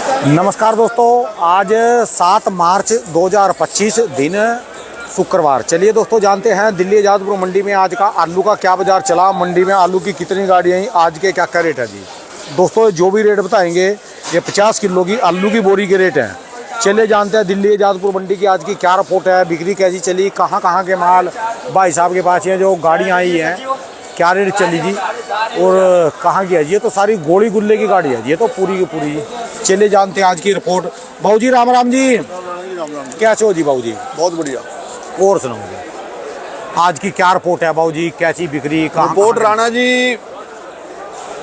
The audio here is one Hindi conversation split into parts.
नमस्कार दोस्तों, आज 7 मार्च 2025 दिन शुक्रवार। चलिए दोस्तों, जानते हैं दिल्ली आज़ादपुर मंडी में आज का आलू का क्या बाजार चला, मंडी में आलू की कितनी गाड़ियाँ आई, आज के क्या क्या रेट है जी। दोस्तों जो भी रेट बताएंगे ये 50 किलो की आलू की बोरी के रेट हैं। चलिए जानते हैं दिल्ली आज़ादपुर मंडी की आज की क्या रिपोर्ट है, बिक्री कैसी चली, कहाँ के माल भाई साहब के पास हैं, जो गाड़ियाँ आई हैं क्या रेट चली जी और कहाँ की है जी। ये तो सारी गोली गुल्ले की गाड़ी है जी, ये तो पूरी की पूरी। चलिए जानते हैं आज की रिपोर्ट। बाबू जी राम राम जी। कैसे हो जी बाबू जी? बहुत बढ़िया। और सुनाओ जी, आज की क्या रिपोर्ट है बाबू जी, कैसी बिक्री? रिपोर्ट राणा जी,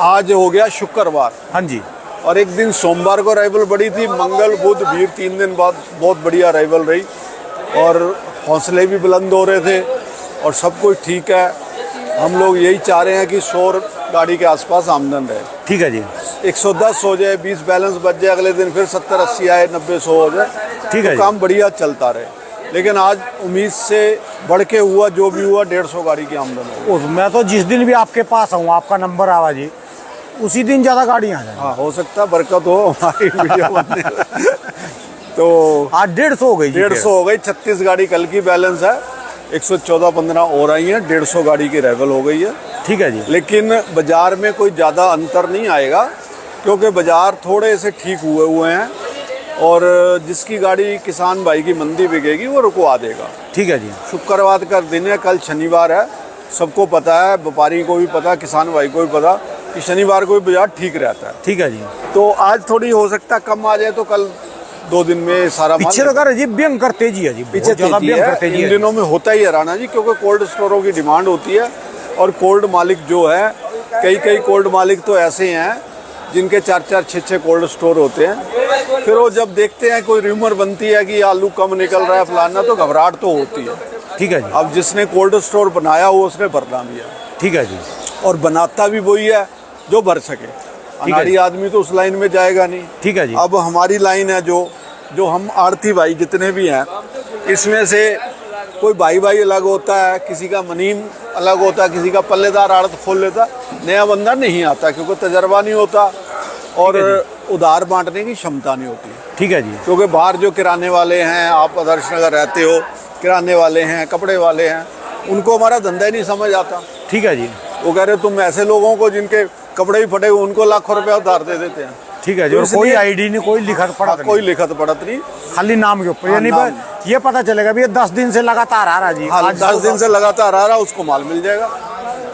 आज हो गया शुक्रवार। हाँ जी। और एक दिन सोमवार को अराइवल बड़ी थी, मंगल बुध वीर 3 दिन बाद बहुत बढ़िया अराइवल रही और हौसले भी बुलंद हो रहे थे और सब कुछ ठीक है। हम लोग यही चाह रहे हैं कि 100 गाड़ी के आसपास आमदन रहे। ठीक है जी। 110 हो जाए, 20 बैलेंस बच जाए, अगले दिन फिर 70-80 आए, 90-100 हो जाए, ठीक है तो काम बढ़िया चलता रहे। लेकिन आज उम्मीद से बढ़ के हुआ, जो भी हुआ 150 गाड़ी की आमदन हो। मैं तो जिस दिन भी आपके पास आऊँ, आपका नंबर आवा जी, उसी दिन ज़्यादा गाड़ियाँ आ जाए। हाँ, हो सकता है बरकत हो हमारी वीडियो बनने में। तो आज 150 हो गई। 150 हो गई। 36 गाड़ी कल की बैलेंस है, 114-15 और आई हैं, 150 गाड़ी की अराइवल हो गई है। ठीक है जी। लेकिन बाजार में कोई ज़्यादा अंतर नहीं आएगा क्योंकि बाजार थोड़े से ठीक हुए हैं और जिसकी गाड़ी किसान भाई की मंदी बिकेगी वो रुकवा देगा। ठीक है जी। शुक्रवार का दिन है, कल शनिवार है, सबको पता है, व्यापारी को भी पता, किसान भाई को भी पता कि शनिवार को भी बाजार ठीक रहता है। ठीक है जी। तो आज थोड़ी हो सकता है कम आ जाए, तो कल 2 दिन में सारा पीछे तो कर जी भयंकर तेजी है जी, पीछे तेजी है। इन दिनों में होता ही है राणा जी, क्योंकि कोल्ड स्टोरों की डिमांड होती है और कोल्ड मालिक जो है, कई कोल्ड मालिक तो ऐसे हैं जिनके 4-4, 6-6 कोल्ड स्टोर होते हैं। फिर वो जब देखते हैं कोई र्यूमर बनती है कि आलू कम निकल रहा है फलाना, तो घबराहट तो होती है। ठीक है जी। अब जिसने कोल्ड स्टोर बनाया वो उसने भरना भी है। ठीक है जी। और बनाता भी वही है जो भर सके, अनाड़ी आदमी तो उस लाइन में जाएगा नहीं। ठीक है जी। अब हमारी लाइन है जो हम आड़ती भाई जितने भी हैं, इसमें से कोई भाई अलग होता है, किसी का मनीम अलग होता है, किसी का पल्लेदार आड़त खोल लेता, नया बंदा नहीं आता क्योंकि तजर्बा नहीं होता और उधार बांटने की क्षमता नहीं होती। ठीक है जी। क्योंकि बाहर जो किराने वाले हैं, आप आदर्श नगर रहते हो, किराने वाले हैं, कपड़े वाले हैं, उनको हमारा धंधा ही नहीं समझ आता। ठीक है जी। वो कह रहे तुम ऐसे लोगों को जिनके कपड़े ही फटे हुए, उनको लाखों रुपया उधार दे देते हैं। ठीक है जी। तो कोई आईडी नहीं, कोई लिखत पढ़त कोई लिखत पढ़त नहीं, खाली नाम के ऊपर। यानी ये पता चलेगा भी ये 10 दिन से लगातार आ रहा जी। हाँ, 10 दिन से लगातार आ रहा, उसको माल मिल जाएगा।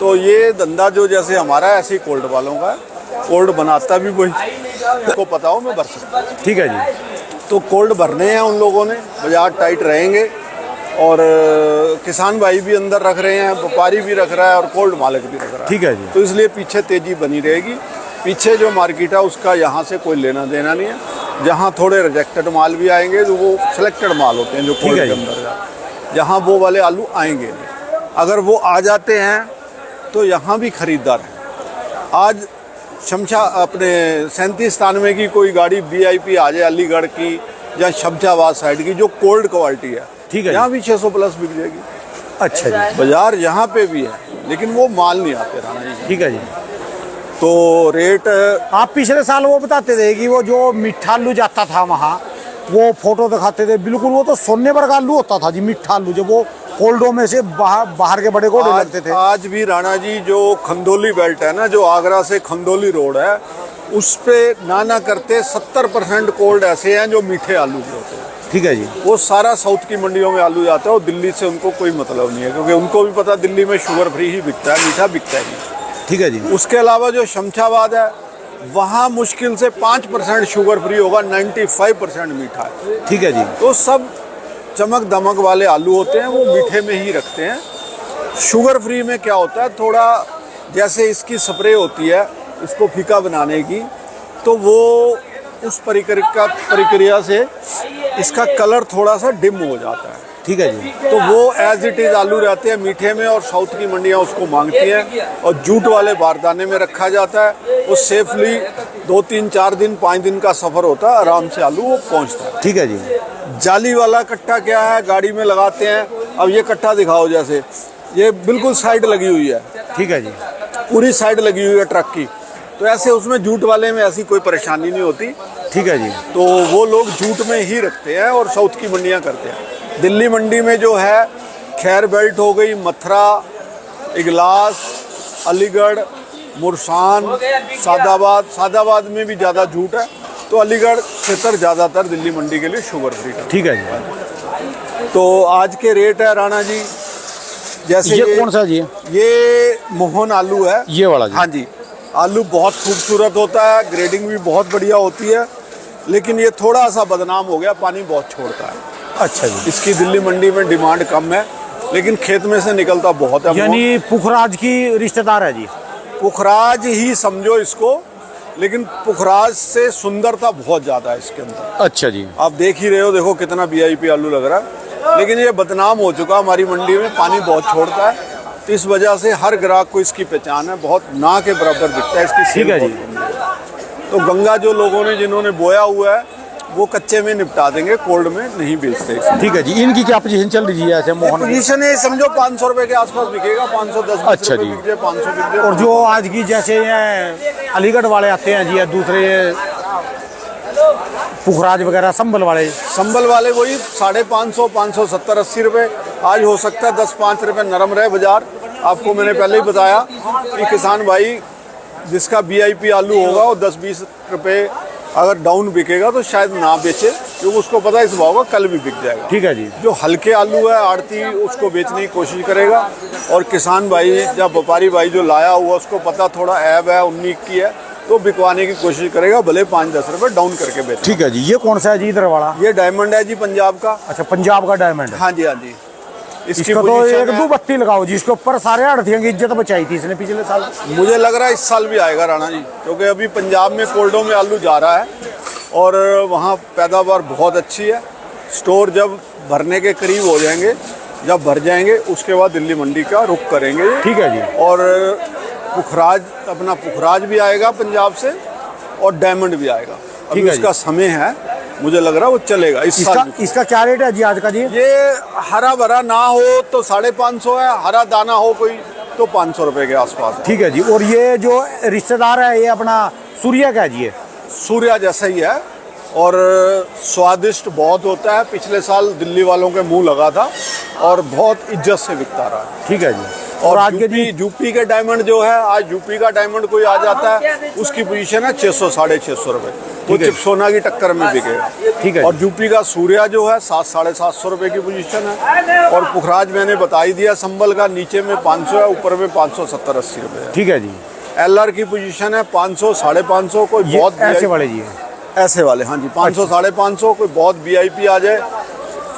तो ये धंधा जो जैसे हमारा है, ऐसे ही कोल्ड वालों का है। कोल्ड बनाता भी वही, को पता हो मैं भर सकता। ठीक है जी। तो कोल्ड भरने हैं उन लोगों ने, बाजार टाइट रहेंगे और किसान भाई भी अंदर रख रहे हैं, व्यापारी भी रख रहा है और कोल्ड मालिक भी रख रहा है। ठीक है जी। तो इसलिए पीछे तेजी बनी रहेगी। पीछे जो मार्केट है उसका यहाँ से कोई लेना देना नहीं है। जहाँ थोड़े रिजेक्टेड माल भी आएंगे तो वो सिलेक्टेड माल होते हैं जो कोल्ड के अंदर जाते, जहाँ वो वाले आलू आएंगे नहीं। अगर वो आ जाते हैं तो यहाँ भी खरीदार हैं। आज शमशा अपने 37-93 की कोई गाड़ी VIP आ जाए अलीगढ़ की या शमशाबाद साइड की, जो कोल्ड क्वालिटी है, ठीक है, यहाँ भी 600 प्लस बिक जाएगी। अच्छा जी। बाजार यहाँ पे भी है लेकिन वो माल नहीं आते राणा जी। ठीक है जी। तो रेट आप पिछले साल वो बताते थे कि वो जो मीठा आलू जाता था वहाँ, वो फोटो दिखाते थे, बिल्कुल वो तो सोने पर का आलू होता था जी, मीठा आलू, जो वो कोल्डों में से बाहर के बड़े घोड़े लगते थे। आज भी राणा जी जो खंदोली बेल्ट है ना, जो आगरा से खंदोली रोड है, उस पे ना करते 70% कोल्ड ऐसे हैं जो मीठे आलू के होते हैं। ठीक है जी। वो सारा साउथ की मंडियों में आलू जाता है और दिल्ली से उनको कोई मतलब नहीं है, क्योंकि उनको भी पता दिल्ली में शुगर फ्री ही बिकता है, मीठा बिकता है नहीं। ठीक है जी। उसके अलावा जो शमशाबाद है, वहाँ मुश्किल से 5% शुगर फ्री होगा, 95% मीठा है। ठीक है जी। तो सब चमक दमक वाले आलू होते हैं, वो मीठे में ही रखते हैं। शुगर फ्री में क्या होता है, थोड़ा जैसे इसकी स्प्रे होती है इसको फीका बनाने की, तो वो उस प्रक्रिया से इसका कलर थोड़ा सा डिम हो जाता है। ठीक है जी। तो वो एज इट इज़ आलू रहते हैं मीठे में, और साउथ की मंडियाँ उसको मांगती हैं और जूट वाले बारदाने में रखा जाता है। वो सेफली 2-3-4 दिन 5 दिन का सफ़र होता है, आराम से आलू वो पहुँचता है। ठीक है जी। जाली वाला कट्टा क्या है, गाड़ी में लगाते हैं। अब ये कट्टा दिखाओ, जैसे ये बिल्कुल साइड लगी हुई है। ठीक है जी। पूरी साइड लगी हुई है ट्रक की, तो ऐसे उसमें जूट वाले में ऐसी कोई परेशानी नहीं होती। ठीक है जी। तो वो लोग जूट में ही रखते हैं और साउथ की मंडियां करते हैं। दिल्ली मंडी में जो है खैर बेल्ट हो गई, मथुरा, इगलास, अलीगढ़, मुरसान, सादाबाद में भी ज़्यादा जूट है। तो अलीगढ़ क्षेत्र ज़्यादातर दिल्ली मंडी के लिए शुगर फ्री का। ठीक है जी। तो आज के रेट है राणा जी, जैसे ये कौन सा जी? ये मोहन आलू है, ये वाला जी? हाँ जी। आलू बहुत खूबसूरत होता है, ग्रेडिंग भी बहुत बढ़िया होती है, लेकिन ये थोड़ा सा बदनाम हो गया, पानी बहुत छोड़ता है। अच्छा जी। इसकी दिल्ली मंडी में डिमांड कम है, लेकिन खेत में से निकलता बहुत है। यानी पुखराज की रिश्तेदार है जी? पुखराज ही समझो इसको, लेकिन पुखराज से सुंदरता बहुत ज़्यादा है इसके अंदर। अच्छा जी। आप देख ही रहे हो, देखो कितना वीआईपी आलू लग रहा है, लेकिन ये बदनाम हो चुका हमारी मंडी में, पानी बहुत छोड़ता है। तो इस वजह से हर ग्राहक को इसकी पहचान है, बहुत ना के बराबर दिखता है इसकी। ठीक है जी। तो गंगा जो लोगों ने जिन्होंने बोया हुआ है वो कच्चे में निपटा देंगे, कोल्ड में नहीं बेचते। ठीक है जी। इनकी क्या पोजीशन चल रही है ऐसे मोहन? पोजीशन है समझो 500 रुपए के आसपास बिकेगा, 510 अच्छा जी। बिक जाए, 500 बिक जाए। और जो आज की जैसे ये अलीगढ़ वाले आते हैं जी, या दूसरे पुखराज वगैरह संभल वाले वही 550, 570, 80 रुपए। आज हो सकता है 10-5 रुपए नरम रहे बाजार। आपको मैंने पहले ही बताया कि किसान भाई जिसका वीआईपी आलू होगा वो 10-20 रुपए अगर डाउन बिकेगा तो शायद ना बेचे, क्योंकि उसको पता है इस भाव का कल भी बिक जाएगा। ठीक है जी। जो हल्के आलू है आड़ती उसको बेचने की कोशिश करेगा, और किसान भाई या व्यापारी भाई जो लाया हुआ उसको पता थोड़ा ऐब है, 19 की है, तो बिकवाने की कोशिश करेगा, भले 5-10 रुपए डाउन करके बेचे। ठीक है जी। ये कौन सा है जी इधर वाला? ये डायमंड है जी, पंजाब का। अच्छा, पंजाब का डायमंड? हाँ जी, हाँ जी। इसका तो एक दो बत्ती लगाओ जी, इसके ऊपर सारे आड़तियों की इज्जत बचाई थी इसने पिछले साल। मुझे लग रहा है इस साल भी आएगा राणा जी, क्योंकि अभी पंजाब में कोल्डों में आलू जा रहा है और वहाँ पैदावार बहुत अच्छी है। स्टोर जब भरने के करीब हो जाएंगे, जब भर जाएंगे उसके बाद दिल्ली मंडी का रुख करेंगे। ठीक है जी। और पुखराज भी आएगा पंजाब से, और डायमंड भी आएगा। अभी उसका समय है, मुझे लग रहा है वो चलेगा इस साल। इसका क्या रेट है जी आज का जी? ये हरा भरा ना हो तो 550 है, हरा दाना हो कोई तो 500 रुपए के आसपास है। ठीक है जी। और ये जो रिश्तेदार है ये अपना सूर्या का जी है? सूर्या जैसा ही है, और स्वादिष्ट बहुत होता है। पिछले साल दिल्ली वालों के मुंह लगा था और बहुत इज्जत से बिकता रहा है। ठीक है जी। और आज के यूपी के डायमंड जो है, आज यूपी का डायमंड कोई आ जाता है, उसकी पोजीशन है 600-650 रुपए, वो चिपसोना की टक्कर में बिकेगा। ठीक है। और यूपी का सूर्या जो है 700-750 रुपए की पोजीशन है। और पुखराज मैंने बता ही दिया, संबल का नीचे में 500 है, ऊपर में 570-80 रुपए है। ठीक है जी। एलआर की पोजीशन है 500-550, कोई बहुत ऐसे वाले जी है? ऐसे वाले, हाँ जी, 500-550। कोई बहुत वीआईपी आ जाए,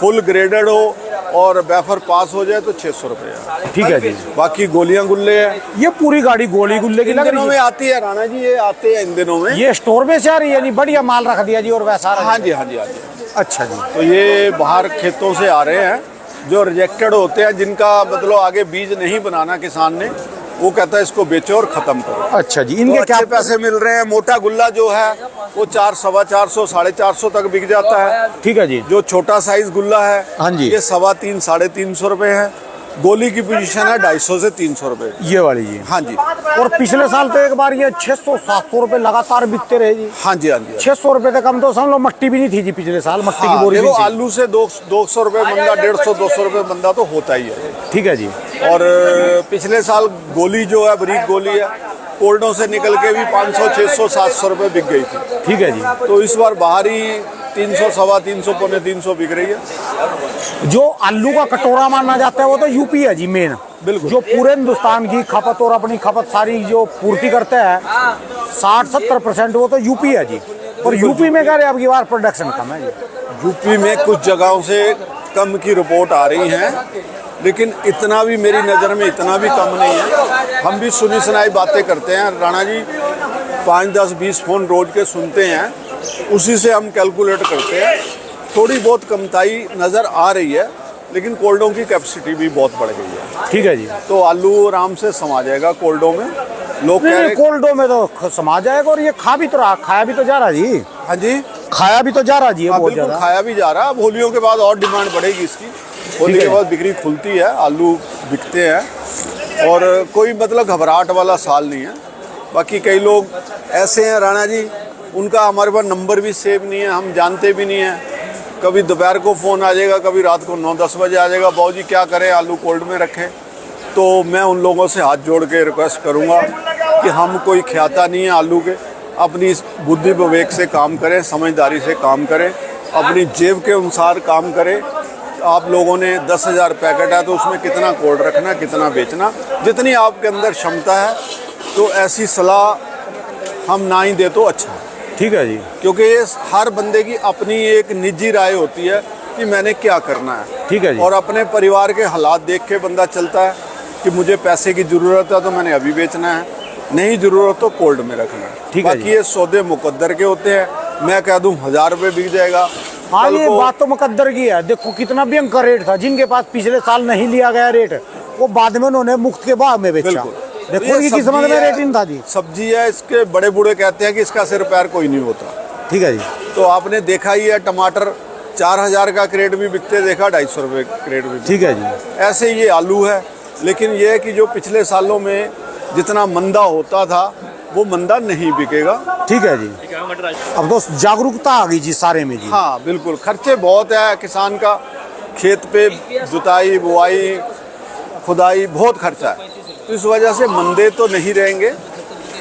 फुल ग्रेडेड हो और वेफर पास हो जाए तो 600 रुपये है। ठीक है जी। बाकी गोलियां गुल्ले हैं, ये पूरी गाड़ी गोली गुल्ले की इन लग दिनों रही में है? आती है राणा जी, ये आते हैं इन दिनों में। ये स्टोर में से आ रही है, यानी बढ़िया माल रख दिया जी और वैसा आ रहा है? हाँ जी, हाँ जी, हाँ जी। अच्छा जी। तो ये बाहर खेतों से आ रहे हैं, जो रिजेक्टेड होते हैं, जिनका मतलब आगे बीज नहीं बनाना किसान ने, वो कहता है इसको बेचो और खत्म करो। अच्छा जी। इनके तो क्या अच्छे पैसे मिल रहे हैं। मोटा गुल्ला जो है वो 400, 450, 450 तक बिक जाता है। ठीक है जी। जो छोटा साइज गुल्ला है, हाँ जी, ये 350, 350 रुपए है। गोली की पोजीशन है 250 से 300 रुपए, ये वाली जी? हाँ जी। और पिछले साल तो एक बार ये 600-700 रुपए लगातार बिकते रहे जी। हाँ जी, हाँ जी। 600 रुपए से कम तो समझ लो मट्टी भी नहीं थी जी पिछले साल, मट्टी की बोरी देखो भी थी। आलू से 200 रुपए बंदा, 150-200 रुपए बंदा तो होता ही है। ठीक है जी। और पिछले साल गोली जो है, बरीक गोली है, कोल्डों से निकल के भी 500, 600, 700 रुपए बिक गई थी। ठीक है जी। तो इस बार बाहरी 300, 350, पौने 300 बिक रही है। जो आलू का कटोरा माना जाता है वो तो यूपी है जी मेन। बिल्कुल। जो पूरे हिंदुस्तान की खपत और अपनी खपत सारी जो पूर्ति करते हैं 60-70% वो तो यूपी है जी। और यूपी में कह रहे अब की बार प्रोडक्शन कम है जी। यूपी में कुछ जगहों से कम की रिपोर्ट आ रही है, लेकिन इतना भी मेरी नज़र में इतना भी कम नहीं है। हम भी सुनी सुनाई बातें करते हैं राणा जी, 5, 10, 20 फ़ोन रोज के सुनते हैं, उसी से हम कैलकुलेट करते हैं। थोड़ी बहुत कमताई नज़र आ रही है, लेकिन कोल्डों की कैपेसिटी भी बहुत बढ़ गई है। ठीक है जी। तो आलू आराम से समा जाएगा कोल्डों में। लोग कह रहे कोल्डों में तो समा जाएगा, और ये खा भी तो रहा, खाया भी तो जा रहा जी। हाँ जी, खाया भी तो जा रहा जी, बहुत बिल्कुल ज्यादा खाया भी जा रहा है। अब होलियों के बाद और डिमांड बढ़ेगी इसकी। होली के बाद बिक्री खुलती है, आलू बिकते हैं, और कोई मतलब घबराहट वाला साल नहीं है। बाकी कई लोग ऐसे हैं राणा जी, उनका हमारे पास नंबर भी सेव नहीं है, हम जानते भी नहीं हैं। कभी दोपहर को फ़ोन आ जाएगा, कभी रात को 9-10 बजे आ जाएगा, बाबूजी क्या करें, आलू कोल्ड में रखें। तो मैं उन लोगों से हाथ जोड़ के रिक्वेस्ट करूँगा कि हम कोई ख्याता नहीं है आलू के, अपनी इस बुद्धि विवेक से काम करें, समझदारी से काम करें, अपनी जेब के अनुसार काम करें। आप लोगों ने 10,000 पैकेट है तो उसमें कितना कोल्ड रखना, कितना बेचना, जितनी आपके अंदर क्षमता है। तो ऐसी सलाह हम ना ही दे तो अच्छा है। ठीक है जी। क्योंकि ये हर बंदे की अपनी एक निजी राय होती है कि मैंने क्या करना है। ठीक है जी। और अपने परिवार के हालात देख के बंदा चलता है कि मुझे पैसे की ज़रूरत है तो मैंने अभी बेचना है, नहीं ज़रूरत तो कोल्ड में रखना है। ठीक है बाकी ये सौदे मुकद्दर के होते हैं, मैं कह दूँ 1000 रुपये बिक जाएगा। हाँ, कल ये को बात तो मुकद्दर की है। देखो कितना भयंकर रेट था, जिनके पास पिछले साल नहीं लिया गया रेट, वो बाद में उन्होंने मुफ्त के भाव में बेचा। बिल्कुल। देखो ये इनकी सब्जी किस्मत में है, रेट नहीं था जी। सब्जी है, इसके बड़े बूढ़े कहते हैं कि इसका सिर पैर कोई नहीं होता। ठीक है जी। तो आपने देखा ही है, टमाटर 4000 का क्रेट भी बिकते देखा, 250 रुपये क्रेट भी। ठीक है जी। ऐसे ये आलू है, लेकिन ये है कि जो पिछले सालों में जितना मंदा होता था वो मंदा नहीं बिकेगा। ठीक है जी। अब तो जागरूकता आ गई जी सारे में जी। हाँ बिल्कुल, खर्चे बहुत है किसान का, खेत पे जुताई बुआई खुदाई बहुत खर्चा है, तो इस वजह से मंदे तो नहीं रहेंगे।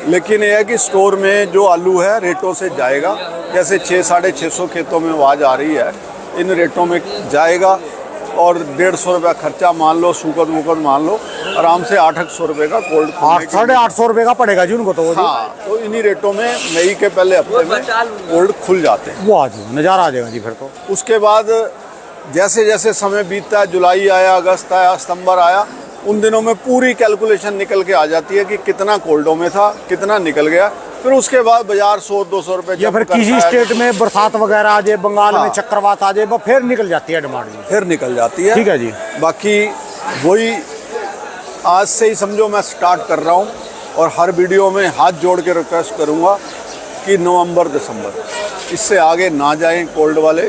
लेकिन यह है कि स्टोर में जो आलू है रेटों से जाएगा, जैसे 600-650 खेतों में आवाज़ आ रही है, इन रेटों में जाएगा। और 150 रुपया खर्चा मान लो, सूकत वूकत मान लो, आराम से 800 रुपये का कोल्ड 800-850 रुपये का पड़ेगा जी उनको तो वो जी। हाँ, तो इन्हीं रेटों में मई के पहले हफ्ते में कोल्ड खुल जाते हैं। वाह जी, नज़ारा आ जाएगा जी फिर तो। उसके बाद जैसे जैसे समय बीतता है, जुलाई आया, अगस्त आया, सितंबर आया, उन दिनों में पूरी कैलकुलेशन निकल के आ जाती है कि कितना कोल्डों में था, कितना निकल गया। फिर उसके बाद बाजार 100-200 रुपये या फिर किसी स्टेट में बरसात वगैरह आ जाए, बंगाल में चक्रवात आ जाए, वो फिर निकल जाती है डिमांड जी। फिर निकल जाती है। ठीक है जी। बाकी वही आज से ही समझो मैं स्टार्ट कर रहा हूँ, और हर वीडियो में हाथ जोड़ के रिक्वेस्ट करूँगा कि नवंबर दिसंबर इससे आगे ना जाएं कोल्ड वाले,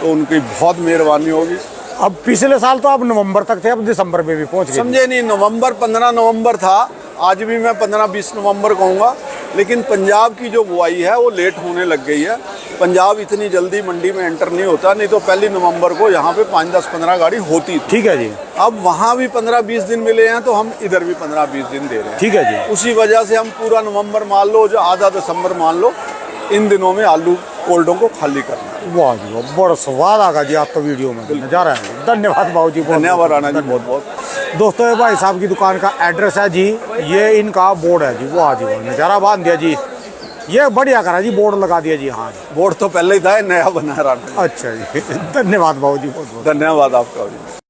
तो उनकी बहुत मेहरबानी होगी। अब पिछले साल तो अब नवंबर तक थे, अब दिसंबर में भी पहुंच गए। समझे नहीं, नवंबर 15 नवंबर था, आज भी मैं 15-20 नवंबर कहूँगा। लेकिन पंजाब की जो बुआई है वो लेट होने लग गई है। पंजाब इतनी जल्दी मंडी में एंटर नहीं होता, नहीं तो पहली नवंबर को यहाँ पे 5-10-15 गाड़ी होती थी। ठीक है जी। अब वहाँ भी 15-20 दिन मिले हैं, तो हम इधर भी 15-20 दिन दे रहे हैं। ठीक है जी। उसी वजह से हम पूरा नवंबर मान लो, जो आधा दिसंबर मान लो, इन दिनों में आलू कोल्डों को खाली करना है। वाह जी वाह, बड़ा स्वाद आ गया जी आपका वीडियो में, नज़ारा है। धन्यवाद बाबू जी, धन्यवाद राणा जी, बहुत बहुत। दोस्तों ये भाई साहब की दुकान का एड्रेस है जी, ये इनका बोर्ड है जी। वाह जी वाह, नज़ारा बांध दिया जी, ये बढ़िया करा जी, बोर्ड लगा दिया जी। हाँ जी, बोर्ड तो पहले ही था, नया बना है राणा। अच्छा जी। धन्यवाद बाबू जी, बहुत बहुत धन्यवाद आपका भी।